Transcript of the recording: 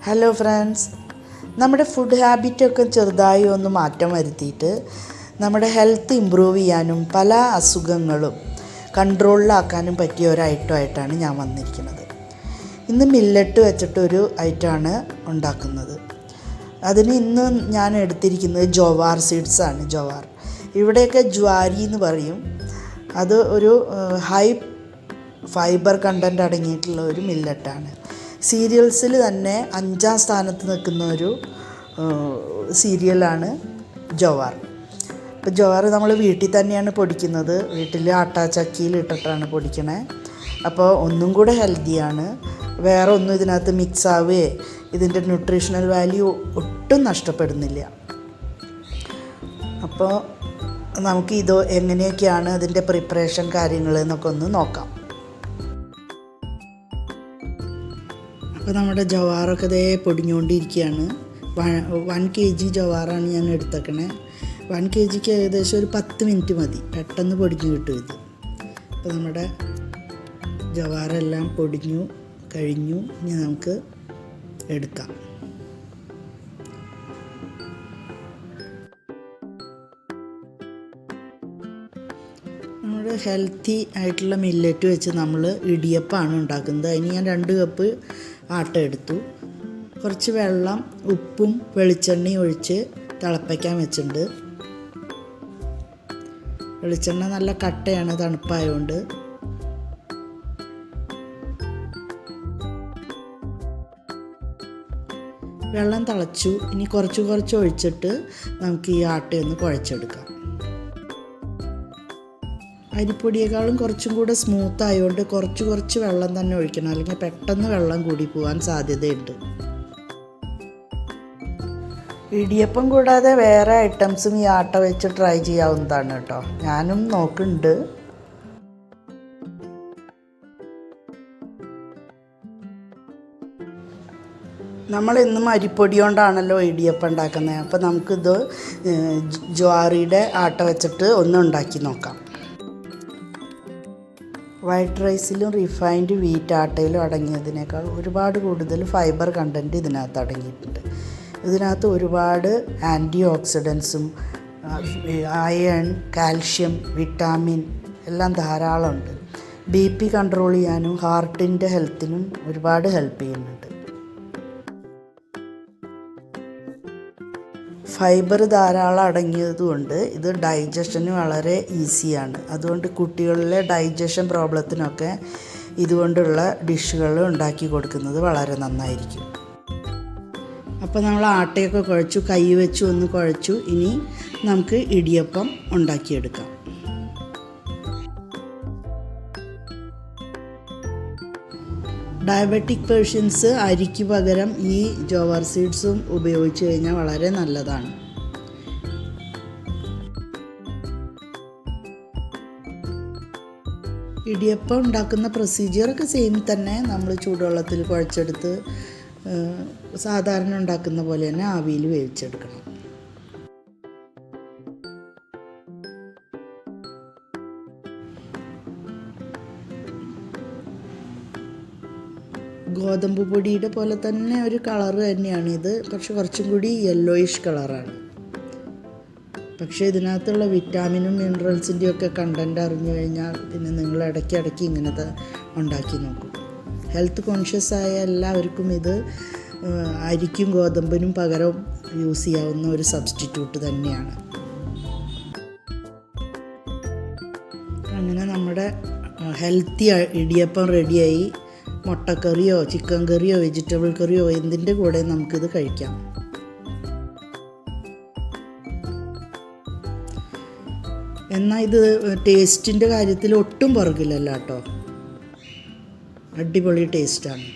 Hello friends, നമ്മുടെ food ഹാബിറ്റൊക്കെ ചെറുതായി ഒന്ന് മാറ്റം വരുത്തിയിട്ട് നമ്മുടെ ഹെൽത്ത് ഇമ്പ്രൂവ് ചെയ്യാനും പല അസുഖങ്ങളും കൺട്രോളിലാക്കാനും പറ്റിയ ഒരു ഐറ്റമായിട്ടാണ് ഞാൻ വന്നിരിക്കുന്നത്. ഇന്ന് മില്ലറ്റ് വെച്ചിട്ടൊരു ഐറ്റമാണ് ഉണ്ടാക്കുന്നത്. അതിന് ഇന്ന് ഞാൻ എടുത്തിരിക്കുന്നത് ജോവാർ സീഡ്സാണ്. ജോവാർ ഇവിടെയൊക്കെ ജ്വാരി എന്ന് പറയും. അത് ഒരു ഹൈ ഫൈബർ കണ്ടൻറ്റ് അടങ്ങിയിട്ടുള്ള ഒരു മില്ലറ്റാണ്. സീരിയൽസിൽ തന്നെ 5ാം സ്ഥാനത്ത് നിൽക്കുന്ന ഒരു സീരിയലാണ് ജോവാർ. ഇപ്പോൾ ജോവാർ നമ്മൾ വീട്ടിൽ തന്നെയാണ് പൊടിക്കുന്നത്. വീട്ടിൽ ആട്ടാച്ചക്കിയിൽ ഇട്ടിട്ടാണ് പൊടിക്കണേ. അപ്പോൾ ഒന്നും കൂടെ ഹെൽത്തിയാണ്. വേറെ ഒന്നും ഇതിനകത്ത് മിക്സ് ആവുകയോ ഇതിൻ്റെ ന്യൂട്രീഷണൽ വാല്യൂ ഒട്ടും നഷ്ടപ്പെടുന്നില്ല. അപ്പോൾ നമുക്ക് ഇത് എങ്ങനെയൊക്കെയാണ് അതിൻ്റെ പ്രിപ്പറേഷൻ കാര്യങ്ങൾ എന്നൊക്കെ ഒന്ന് നോക്കാം. അപ്പോൾ നമ്മുടെ ജവാറൊക്കെ ഇതേ പൊടിഞ്ഞുകൊണ്ടിരിക്കുകയാണ്. 1 kg ജവാറാണ് ഞാൻ എടുത്തേക്കണേ. 1 kgക്ക് ഏകദേശം ഒരു 10 മിനിറ്റ് മതി, പെട്ടെന്ന് പൊടിഞ്ഞു കിട്ടും ഇത്. അപ്പോൾ നമ്മുടെ ജവാറെല്ലാം പൊടിഞ്ഞു കഴിഞ്ഞു. ഇനി നമുക്ക് എടുക്കാം. നമ്മുടെ ഹെൽത്തി ആയിട്ടുള്ള മില്ലറ്റ് വെച്ച് നമ്മൾ ഇടിയപ്പമാണ് ഉണ്ടാക്കുന്നത്. അതിന് ഞാൻ 2 കപ്പ് ആട്ട എടുത്തു. കുറച്ച് വെള്ളം, ഉപ്പും വെളിച്ചെണ്ണയും ഒഴിച്ച് തിളപ്പിക്കാൻ വെച്ചിട്ടുണ്ട്. വെളിച്ചെണ്ണ നല്ല കട്ടയാണ്, തണുപ്പായതുകൊണ്ട്. വെള്ളം തിളച്ചു. ഇനി കുറച്ച് ഒഴിച്ചിട്ട് നമുക്ക് ഈ ആട്ടയൊന്ന് കുഴച്ചെടുക്കാം. അരിപ്പൊടിയേക്കാളും കുറച്ചും കൂടെ സ്മൂത്ത് ആയതുകൊണ്ട് കുറച്ച് വെള്ളം തന്നെ ഒഴിക്കണം, അല്ലെങ്കിൽ പെട്ടെന്ന് വെള്ളം കൂടി പോകാൻ സാധ്യതയുണ്ട്. ഇടിയപ്പം കൂടാതെ വേറെ ഐറ്റംസും ഈ ആട്ട വെച്ച് ട്രൈ ചെയ്യാവുന്നതാണ് കേട്ടോ. ഞാനും നോക്കുന്നുണ്ട്. നമ്മളിന്നും അരിപ്പൊടി കൊണ്ടാണല്ലോ ഇടിയപ്പം ഉണ്ടാക്കുന്നത്. അപ്പോൾ നമുക്കിത് ജ്വാറിയുടെ ആട്ട വെച്ചിട്ട് ഒന്ന് ഉണ്ടാക്കി നോക്കാം. വൈറ്റ് റൈസിലും റിഫൈൻഡ് വീറ്റ് ആട്ടയിലും അടങ്ങിയതിനേക്കാൾ ഒരുപാട് കൂടുതൽ ഫൈബർ കണ്ടൻറ്റ് ഇതിനകത്ത് അടങ്ങിയിട്ടുണ്ട്. ഇതിനകത്ത് ഒരുപാട് ആൻറ്റി ഓക്സിഡൻസും അയൺ, കാൽഷ്യം, വിറ്റാമിൻ എല്ലാം ധാരാളമുണ്ട്. BP കൺട്രോൾ ചെയ്യാനും ഹാർട്ടിൻ്റെ ഹെൽത്തിനും ഒരുപാട് ഹെൽപ്പ് ചെയ്യുന്നുണ്ട്. ഫൈബർ ധാരാളം അടങ്ങിയതുകൊണ്ട് ഇത് ഡൈജഷന് വളരെ ഈസിയാണ്. അതുകൊണ്ട് കുട്ടികളിലെ ഡൈജഷൻ പ്രോബ്ലത്തിനൊക്കെ ഇതുകൊണ്ടുള്ള ഡിഷുകൾ ഉണ്ടാക്കി കൊടുക്കുന്നത് വളരെ നന്നായിരിക്കും. അപ്പോൾ നമ്മൾ ആട്ടയൊക്കെ കുഴച്ചു, കൈ വെച്ച് ഒന്ന് കുഴച്ചു. ഇനി നമുക്ക് ഇടിയപ്പം ഉണ്ടാക്കിയെടുക്കാം. ഡയബറ്റിക് പേഷ്യൻസ് അരിക്ക് പകരം ഈ ജോവാർ സീഡ്സും ഉപയോഗിച്ച് കഴിഞ്ഞാൽ വളരെ നല്ലതാണ്. ഇടിയപ്പം ഉണ്ടാക്കുന്ന പ്രൊസീജിയറൊക്കെ സെയിം തന്നെ. നമ്മൾ ചൂടുവെള്ളത്തിൽ കുഴച്ചെടുത്ത് സാധാരണ ഉണ്ടാക്കുന്ന പോലെ തന്നെ ആവിയിൽ വേവിച്ചെടുക്കണം. ഗോതമ്പ് പൊടിയുടെ പോലെ തന്നെ ഒരു കളറ് തന്നെയാണിത്, പക്ഷെ കുറച്ചും കൂടി യെല്ലോയിഷ് കളറാണ്. പക്ഷേ ഇതിനകത്തുള്ള വിറ്റാമിനും മിനറൽസിൻ്റെയും ഒക്കെ കണ്ടൻറ്റ് അറിഞ്ഞു കഴിഞ്ഞാൽ പിന്നെ നിങ്ങൾ ഇടയ്ക്കിടയ്ക്ക് ഇങ്ങനത്തെ ഉണ്ടാക്കി നോക്കും. ഹെൽത്ത് കോൺഷ്യസ് ആയ എല്ലാവർക്കും ഇത് അരിക്കും ഗോതമ്പിനും പകരം യൂസ് ചെയ്യാവുന്ന ഒരു സബ്സ്റ്റിറ്റ്യൂട്ട് തന്നെയാണ്. അങ്ങനെ നമ്മുടെ ഹെൽത്തി ഇടിയപ്പം റെഡിയായി. മുട്ടക്കറിയോ ചിക്കൻ കറിയോ വെജിറ്റബിൾ കറിയോ എന്തിൻ്റെ കൂടെ നമുക്കിത് കഴിക്കാം. എന്നാൽ ഇത് ടേസ്റ്റിൻ്റെ കാര്യത്തിൽ ഒട്ടും പുറകിലല്ല കേട്ടോ. അടിപൊളി ടേസ്റ്റാണ്.